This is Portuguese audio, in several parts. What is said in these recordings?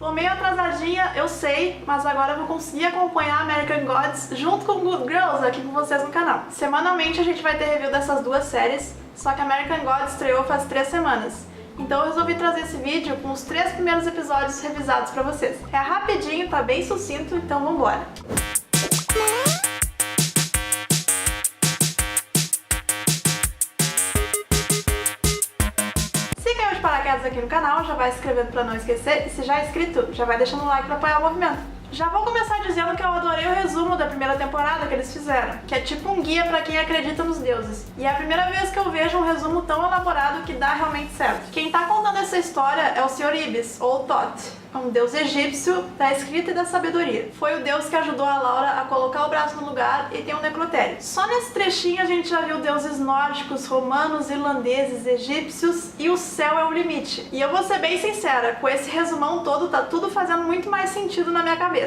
Tô meio atrasadinha, eu sei, mas agora eu vou conseguir acompanhar American Gods junto com Good Girls aqui com vocês no canal. Semanalmente a gente vai ter review dessas duas séries, só que American Gods estreou faz 3 semanas. Então eu resolvi trazer esse vídeo com os 3 primeiros episódios revisados pra vocês. É rapidinho, tá bem sucinto, então vambora! Paraquedas aqui no canal, já vai se inscrevendo pra não esquecer, e se já é inscrito, já vai deixando um like pra apoiar o movimento. Já vou começar dizendo que eu adorei o resumo da primeira temporada que eles fizeram, que é tipo um guia pra quem acredita nos deuses. E é a primeira vez que eu vejo um resumo tão elaborado que dá realmente certo. Quem tá contando essa história é o Sr. Ibis, ou Thoth, um deus egípcio da escrita e da sabedoria. Foi o deus que ajudou a Laura a colocar o braço no lugar e tem um necrotério. Só nesse trechinho a gente já viu deuses nórdicos, romanos, irlandeses, egípcios e o céu é o limite. E eu vou ser bem sincera, com esse resumão todo tá tudo fazendo muito mais sentido na minha cabeça.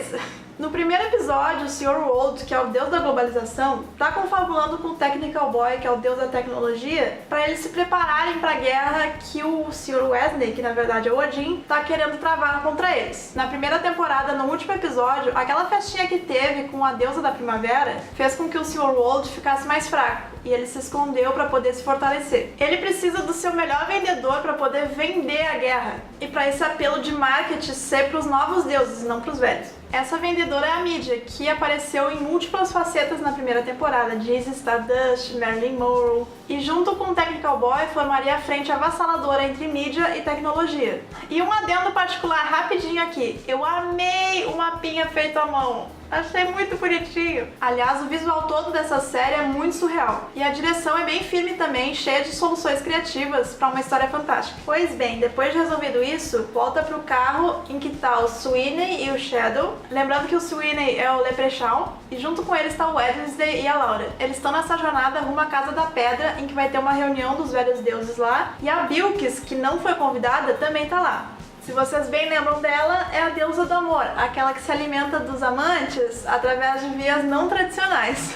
No primeiro episódio, o Sr. Wold, que é o deus da globalização, tá confabulando com o Technical Boy, que é o deus da tecnologia, para eles se prepararem para a guerra que o Sr. Wesley, que na verdade é o Odin, tá querendo travar contra eles. Na primeira temporada, no último episódio, aquela festinha que teve com a deusa da primavera fez com que o Sr. Wold ficasse mais fraco. E ele se escondeu para poder se fortalecer. Ele precisa do seu melhor vendedor para poder vender a guerra. E para esse apelo de marketing ser para os novos deuses e não para os velhos. Essa vendedora é a mídia, que apareceu em múltiplas facetas na primeira temporada. Dizzy Stardust, Marilyn Monroe. E junto com o Technical Boy formaria a frente avassaladora entre mídia e tecnologia. E um adendo particular rapidinho aqui. Eu amei o mapinha feito à mão. Achei muito bonitinho. Aliás, o visual todo dessa série é muito surreal. E a direção é bem firme também, cheia de soluções criativas para uma história fantástica. Pois bem, depois de resolvido isso, volta pro carro em que tá o Sweeney e o Shadow. Lembrando que o Sweeney é o Leprechaun e junto com ele está o Wednesday e a Laura. Eles estão nessa jornada rumo à Casa da Pedra, em que vai ter uma reunião dos velhos deuses lá. E a Bilquis, que não foi convidada, também tá lá. Se vocês bem lembram dela, é a deusa do amor, aquela que se alimenta dos amantes através de vias não tradicionais.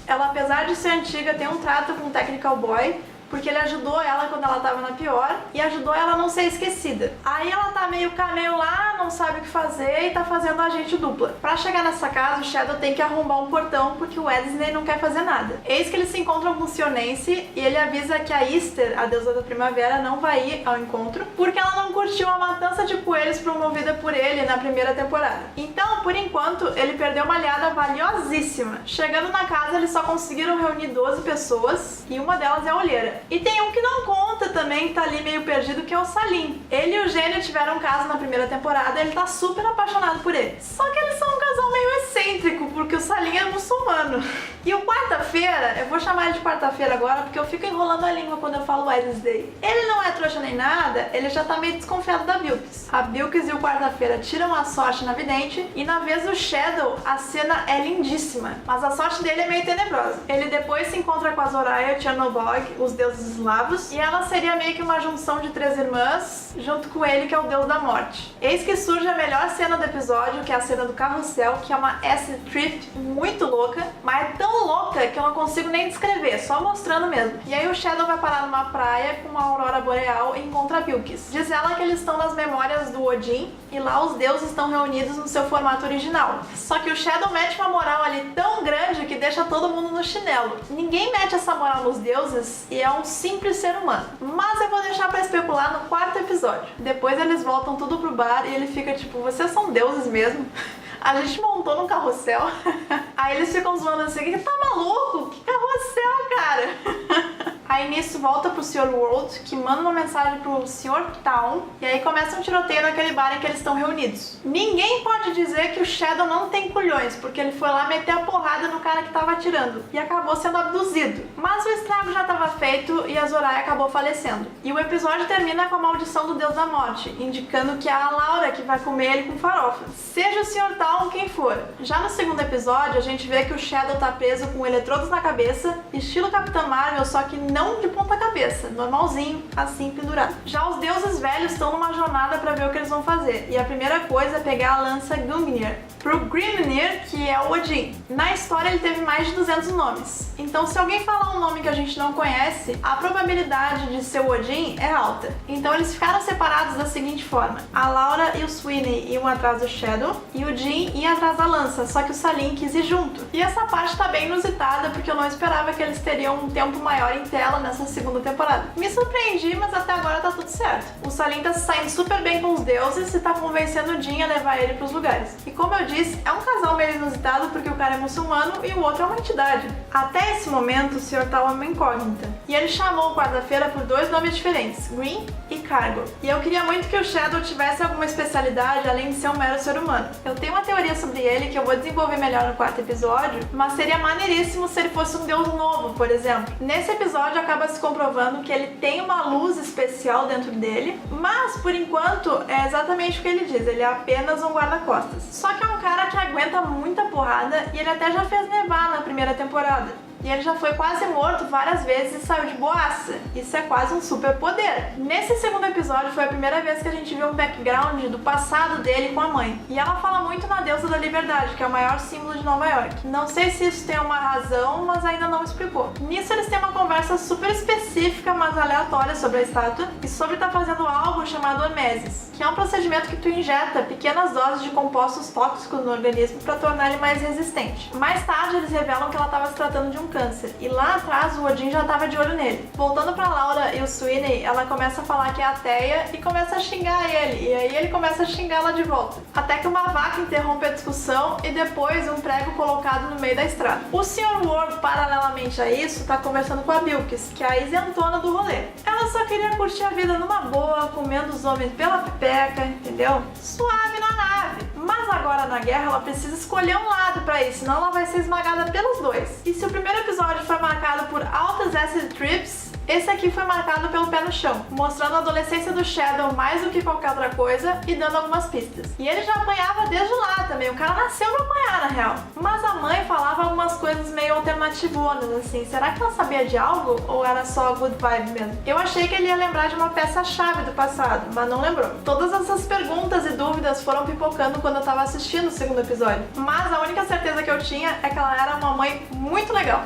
Ela, apesar de ser antiga, tem um trato com o Technical Boy, porque ele ajudou ela quando ela tava na pior e ajudou ela a não ser esquecida. Aí ela tá meio lá, não sabe o que fazer e tá fazendo agente dupla. Pra chegar nessa casa, o Shadow tem que arrombar um portão porque o Wednesday não quer fazer nada. Eis que eles se encontram com o Sr. Nancy e ele avisa que a Easter, a deusa da primavera, não vai ir ao encontro porque ela não curtiu a matança de coelhos promovida por ele na primeira temporada. Então, por enquanto, ele perdeu uma aliada valiosíssima. Chegando na casa, eles só conseguiram reunir 12 pessoas e uma delas é a olheira. E tem um que não conta também, que tá ali meio perdido, que é o Salim. Ele e o Gênio tiveram um caso na primeira temporada e ele tá super apaixonado por ele. Só que eles são um casal meio excêntrico, porque o Salim é muçulmano. E o Quarta-feira, eu vou chamar ele de Quarta-feira agora, porque eu fico enrolando a língua quando eu falo Wednesday. Ele não é trouxa nem nada, ele já tá meio desconfiado da Bilquis. A Bilquis e o Quarta-feira tiram a sorte na vidente, e na vez do Shadow, a cena é lindíssima. Mas a sorte dele é meio tenebrosa. Ele depois se encontra com a Zoraya Chernobog, os deuses eslavos, e ela seria meio que uma junção de 3 irmãs, junto com ele, que é o deus da morte. Eis que surge a melhor cena do episódio, que é a cena do carrossel, que é uma acid trip muito louca, mas é tão louca que eu não consigo nem descrever, só mostrando mesmo. E aí o Shadow vai parar numa praia com uma aurora boreal e encontra a Bilquis. Diz ela que eles estão nas memórias do Odin, e lá os deuses estão reunidos no seu formato original. Só que o Shadow mete uma moral ali tão grande que deixa todo mundo no chinelo. Ninguém mete essa moral nos deuses e é um simples ser humano. Mas eu vou deixar pra especular no 4º episódio. Depois eles voltam tudo pro bar e ele fica tipo, vocês são deuses mesmo? A gente montou num carrossel. Aí eles ficam zoando assim, que tá maluco? Que carrossel, cara? Aí nisso volta pro Sr. World, que manda uma mensagem pro Sr. Town, e aí começa um tiroteio naquele bar em que eles estão reunidos. Ninguém pode dizer que o Shadow não tem culhões, porque ele foi lá meter a porrada no cara que tava atirando, e acabou sendo abduzido. Mas o estrago já estava feito e a Zoraya acabou falecendo. E o episódio termina com a maldição do Deus da Morte, indicando que é a Laura que vai comer ele com farofa. Seja o Sr. Town quem for. Já no 2º episódio, a gente vê que o Shadow tá preso com eletrodos na cabeça, estilo Capitã Marvel, só que não de ponta cabeça, normalzinho, assim pendurado. Já os deuses velhos estão numa jornada para ver o que eles vão fazer, e a primeira coisa é pegar a lança Gungnir pro Grimnir, que é o Odin. Na história ele teve mais de 200 nomes, então se alguém falar um nome que a gente não conhece, a probabilidade de ser o Odin é alta. Então eles ficaram separados da seguinte forma: a Laura e o Sweeney iam atrás do Shadow e o Jim ia atrás da lança, só que o Salim quis ir junto. E essa parte tá bem inusitada, porque eu não esperava que eles teriam um tempo maior em tela nessa segunda temporada. Me surpreendi, mas até agora tá tudo certo. O Salim tá se saindo super bem com os deuses e tá convencendo o Jim a levar ele pros lugares. E como eu disse, é um casal meio inusitado, porque o cara é muçulmano e o outro é uma entidade. Até esse momento, o Sr. Tal é uma incógnita. E ele chamou quarta-feira por 2 nomes diferentes, Green e Cargo. E eu queria muito que o Shadow tivesse alguma especialidade além de ser um mero ser humano. Eu tenho uma teoria sobre ele que eu vou desenvolver melhor no 4º episódio, mas seria maneiríssimo se ele fosse um deus novo, por exemplo. Nesse episódio acaba se comprovando que ele tem uma luz especial dentro dele, mas por enquanto é exatamente o que ele diz, ele é apenas um guarda-costas. Só que é um cara que aguenta muita porrada e ele até já fez nevar na primeira temporada. E ele já foi quase morto várias vezes e saiu de boaça. Isso é quase um super poder. Nesse segundo episódio foi a primeira vez que a gente viu um background do passado dele com a mãe. E ela fala muito na deusa da liberdade, que é o maior símbolo de Nova York. Não sei se isso tem uma razão, mas ainda não explicou. Nisso eles têm uma conversa super específica, mas aleatória sobre a estátua e sobre estar fazendo algo chamado hormesis, que é um procedimento que tu injeta pequenas doses de compostos tóxicos no organismo para tornar ele mais resistente. Mais tarde eles revelam que ela estava se tratando de um câncer, e lá atrás o Odin já estava de olho nele. Voltando pra Laura e o Sweeney, ela começa a falar que é ateia e começa a xingar ele, e aí ele começa a xingá-la de volta. Até que uma vaca interrompe a discussão e depois um prego colocado no meio da estrada. O Sr. Ward, paralelamente a isso, tá conversando com a Bilkis, que é a isentona do rolê. Ela só queria curtir a vida numa boa, comendo os homens pela pipeca, entendeu? Suave na nave. Mas agora na guerra ela precisa escolher um lado pra ir, senão ela vai ser esmagada pelos dois. E se o primeiro episódio foi marcado por altas acid trips, esse aqui foi marcado pelo pé no chão, mostrando a adolescência do Shadow mais do que qualquer outra coisa e dando algumas pistas. E ele já apanhava desde lá também, o cara nasceu pra apanhar na real. Mas a mãe falava algumas coisas meio alternativonas, assim, será que ela sabia de algo ou era só good vibe mesmo? Eu achei que ele ia lembrar de uma peça-chave do passado, mas não lembrou. Todas essas perguntas e dúvidas foram pipocando quando eu tava assistindo o segundo episódio, mas a única certeza que eu tinha é que ela era uma mãe muito legal.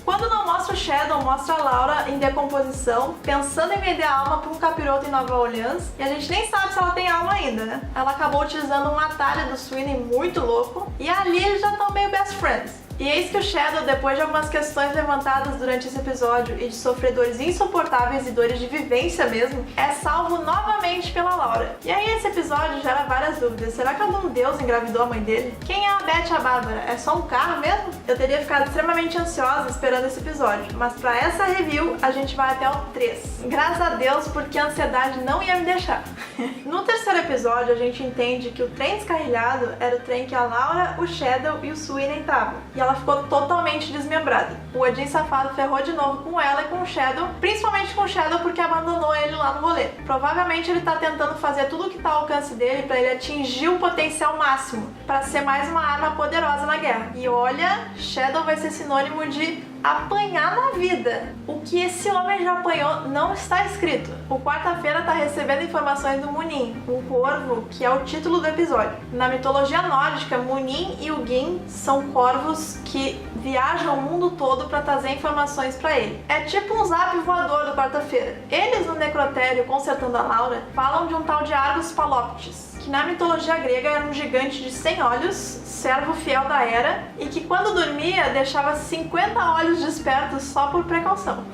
Quando não mostra o Shadow, mostra a Laura em decomposição, pensando em vender a alma para um capiroto em Nova Orleans, e a gente nem sabe se ela tem alma ainda, né? Ela acabou utilizando um atalho do Sweeney muito louco, e ali eles já estão meio best friends. E eis que o Shadow, depois de algumas questões levantadas durante esse episódio e de sofredores insuportáveis e dores de vivência mesmo, é salvo novamente pela Laura. E aí esse episódio gera várias dúvidas. Será que algum deus engravidou a mãe dele? Quem é a Beth a Bárbara? É só um carro mesmo? Eu teria ficado extremamente ansiosa esperando esse episódio, mas pra essa review a gente vai até o 3. Graças a Deus, porque a ansiedade não ia me deixar. No terceiro episódio a gente entende que o trem descarrilhado era o trem que a Laura, o Shadow e o Sweeney estavam. E ela ficou totalmente desmembrada. O Odin safado ferrou de novo com ela e com o Shadow, principalmente com o Shadow porque abandonou ele lá no rolê. Provavelmente ele tá tentando fazer tudo o que tá ao alcance dele pra ele atingir o potencial máximo, pra ser mais uma arma poderosa na guerra. E olha, Shadow vai ser sinônimo de apanhar na vida. O que esse homem já apanhou não está escrito. O quarta-feira tá recebendo informações do Munin, um corvo, que é o título do episódio. Na mitologia nórdica, Munin e Hugin são corvos que viajam o mundo todo para trazer informações para ele. É tipo um zap voador do quarta-feira. Eles no necrotério, consertando a Laura, falam de um tal de Argus Paloptis, que na mitologia grega era um gigante de 100 olhos, servo fiel da Hera, e que quando dormia deixava 50 olhos despertos só por precaução.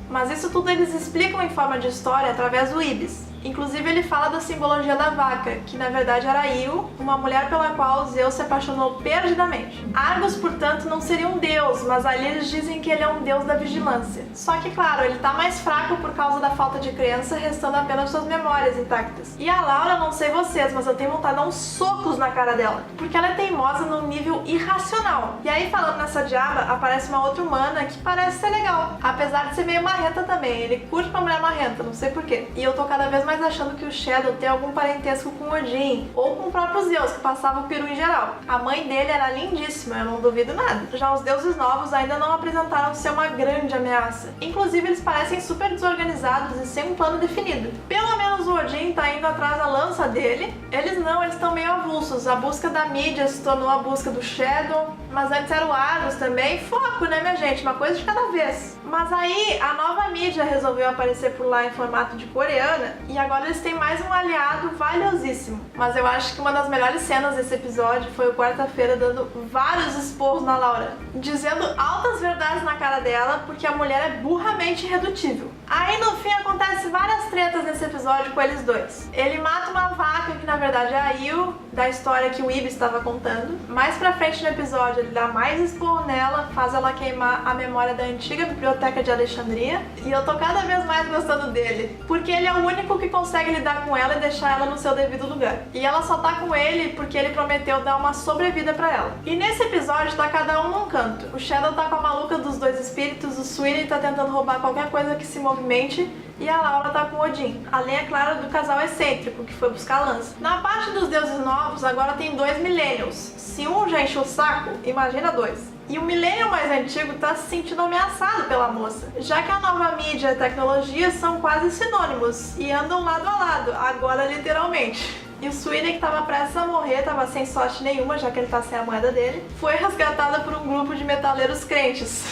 Mas isso tudo eles explicam em forma de história através do Ibis. Inclusive ele fala da simbologia da vaca, que na verdade era Io, uma mulher pela qual Zeus se apaixonou perdidamente. Argus, portanto, não seria um deus, mas ali eles dizem que ele é um deus da vigilância. Só que, claro, ele tá mais fraco por causa da falta de crença, restando apenas suas memórias intactas. E a Laura, não sei vocês, mas eu tenho vontade de dar uns socos na cara dela, porque ela é teimosa num nível irracional. E aí, falando nessa diaba, aparece uma outra humana que parece ser legal, apesar de ser meio marrenta também. Ele curte uma mulher marrenta, não sei porquê. E eu tô cada vez mais achando que o Shadow tem algum parentesco com Odin, ou com o próprio Zeus, que passava o peru em geral. A mãe dele era lindíssima, eu não duvido nada. Já os deuses novos ainda não apresentaram ser uma grande ameaça. Inclusive, eles parecem super desorganizados e sem um plano definido. Pelo menos o Odin tá indo atrás da lança dele. Eles estão meio avulsos. A busca da mídia se tornou a busca do Shadow, mas antes era o Argus também. Foco, né, minha gente? Uma coisa de cada vez. Mas aí, a nova mídia resolveu aparecer por lá em formato de coreana, e agora eles têm mais um aliado valiosíssimo. Mas eu acho que uma das melhores cenas desse episódio foi o Quarta-feira dando vários esporros na Laura, dizendo altas verdades na cara dela, porque a mulher é burramente irredutível. Aí no fim acontece várias tretas nesse episódio com eles dois. Ele mata uma vaca, que na verdade é a Io, da história que o Ibi estava contando. Mais pra frente no episódio ele dá mais esporro nela, faz ela queimar a memória da antiga biblioteca de Alexandria. E eu tô cada vez mais gostando dele, porque ele é o único que consegue lidar com ela e deixar ela no seu devido lugar. E ela só tá com ele porque ele prometeu dar uma sobrevida pra ela. E nesse episódio tá cada um num canto. O Shadow tá com a maluca dos dois espíritos, o Sweeney tá tentando roubar qualquer coisa que se movimente, e a Laura tá com o Odin. Além, é claro, do casal excêntrico, que foi buscar a lança. Na parte dos deuses novos, agora tem 2 millennials. Se um já encheu o saco, imagina 2. E o millennial mais antigo tá se sentindo ameaçado pela moça, já que a nova mídia e a tecnologia são quase sinônimos e andam lado a lado, agora literalmente. E o Sweeney, que tava prestes a morrer, tava sem sorte nenhuma, já que ele tá sem a moeda dele, foi resgatada por um grupo de metaleiros crentes.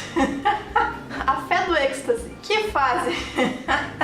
A fé do êxtase. Que fase!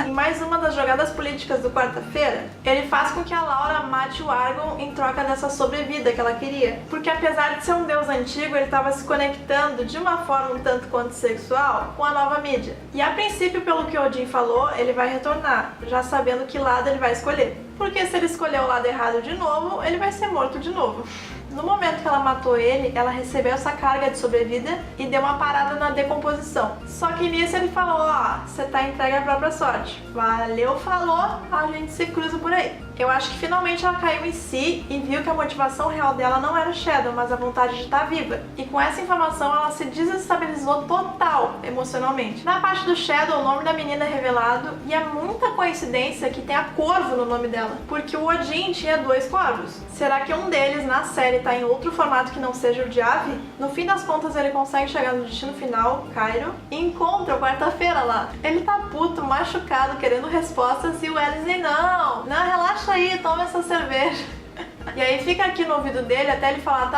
Em mais uma das jogadas políticas do Quarta-feira, ele faz com que a Laura mate o Argon em troca dessa sobrevida que ela queria. Porque apesar de ser um deus antigo, ele estava se conectando de uma forma um tanto quanto sexual com a nova mídia. E a princípio, pelo que Odin falou, ele vai retornar, já sabendo que lado ele vai escolher. Porque se ele escolher o lado errado de novo, ele vai ser morto de novo. No momento que ela matou ele, ela recebeu essa carga de sobrevida e deu uma parada na decomposição. Só que nisso ele falou, ó, você tá entregue à própria sorte. Valeu, falou, a gente se cruza por aí. Eu acho que finalmente ela caiu em si e viu que a motivação real dela não era o Shadow, mas a vontade de estar viva. E com essa informação ela se desestabilizou total, emocionalmente. Na parte do Shadow, o nome da menina é revelado e é muita coincidência que tenha corvo no nome dela, porque o Odin tinha 2 corvos. Será que um deles na série tá em outro formato que não seja o de ave? No fim das contas ele consegue chegar no destino final, Cairo, e encontra o Quarta-feira lá. Ele tá puto, machucado, querendo respostas, e o Ellison, não, relaxa aí, toma essa cerveja. E aí fica aqui no ouvido dele até ele falar,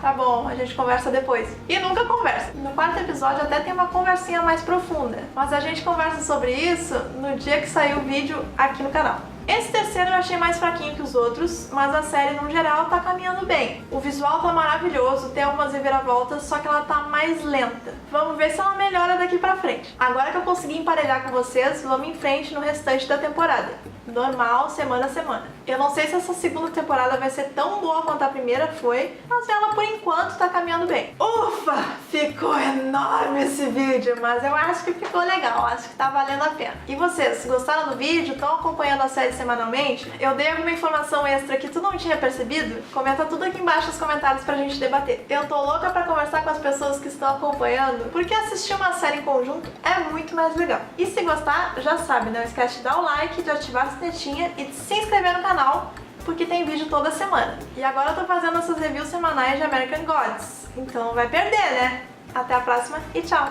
tá bom, a gente conversa depois. E nunca conversa. No 4º episódio até tem uma conversinha mais profunda, mas a gente conversa sobre isso no dia que sair o vídeo aqui no canal. Esse terceiro eu achei mais fraquinho que os outros, mas a série no geral tá caminhando bem. O visual tá maravilhoso, tem algumas reviravoltas, só que ela tá mais lenta. Vamos ver se ela melhora daqui pra frente. Agora que eu consegui emparelhar com vocês, vamos em frente no restante da temporada. Normal, semana a semana. Eu não sei se essa segunda temporada vai ser tão boa quanto a primeira foi, mas ela por enquanto tá caminhando bem. Ufa! Ficou enorme esse vídeo, mas eu acho que ficou legal, acho que tá valendo a pena. E vocês, gostaram do vídeo? Estão acompanhando a série semanalmente? Eu dei alguma informação extra que tu não tinha percebido? Comenta tudo aqui embaixo nos comentários pra gente debater. Eu tô louca pra conversar com as pessoas que estão acompanhando, porque assistir uma série em conjunto é muito mais legal. E se gostar, já sabe, não esquece de dar o like, de ativar a sinetinha e de se inscrever no canal, porque tem vídeo toda semana. E agora eu tô fazendo essas reviews semanais de American Gods, então não vai perder, né? Até a próxima e tchau!